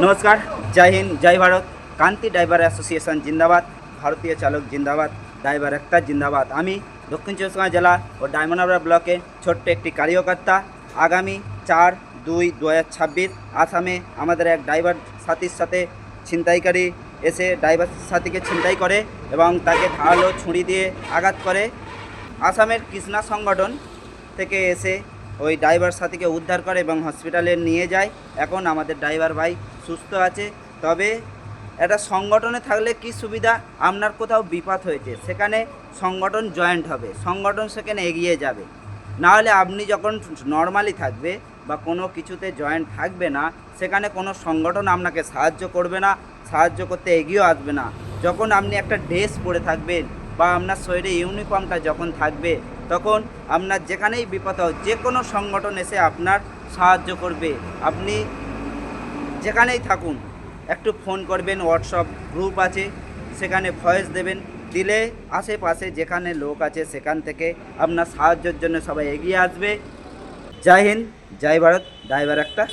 নমস্কার, জয় হিন্দ, জয় ভারত। কান্তি driver association জিন্দাবাদ, ভারতীয় চালক জিন্দাবাদ, ড্রাইভার একটা জিন্দাবাদ। আমি দক্ষিণ চব্বিশ পরগনা জেলা ও ডায়মন্ড হারবার ব্লকে ছোট্ট একটি কার্যকর্তা। আগামী 4/2/2026 আসামে আমাদের এক ড্রাইভার সাথীর সাথে ছিনতাইকারী এসে ড্রাইভার সাথীকে ছিনতাই করে এবং তাকে ধারালো ছুরি দিয়ে আঘাত করে। আসামের কৃষ্ণা সংগঠন থেকে এসে ওই ড্রাইভার সাথীকে উদ্ধার করে এবং হসপিটালে নিয়ে যায়। এখন আমাদের ড্রাইভার ভাই সুস্থ আছে। তবে একটা সংগঠনে থাকলে কি সুবিধা, আপনার কোথাও বিপদ হয়েছে সেখানে সংগঠন জয়েন্ট হবে, সংগঠন সেখানে এগিয়ে যাবে। না হলে আপনি যখন নর্মালি থাকবে বা কোনো কিছুতে জয়েন্ট থাকবে না, সেখানে কোনো সংগঠন আপনাকে সাহায্য করবে না, সাহায্য করতে এগিয়েও আসবে না। যখন আপনি একটা ড্রেস পরে থাকবেন বা আপনার শরীরে ইউনিফর্মটা যখন থাকবে, তখন আপনার যেখানেই বিপদ হোক যে কোনো সংগঠন এসে আপনার সাহায্য করবে। আপনি যেখানেই থাকুন একটু ফোন করবেন, হোয়াটসঅ্যাপ গ্রুপ আছে সেখানে ভয়েস দেবেন, দিলে আশেপাশে যেখানে লোক আছে সেখান থেকে আপনার সাহায্যের জন্য সবাই এগিয়ে আসবে। জয় হিন্দ, জয় ভারত, ড্রাইভার একটা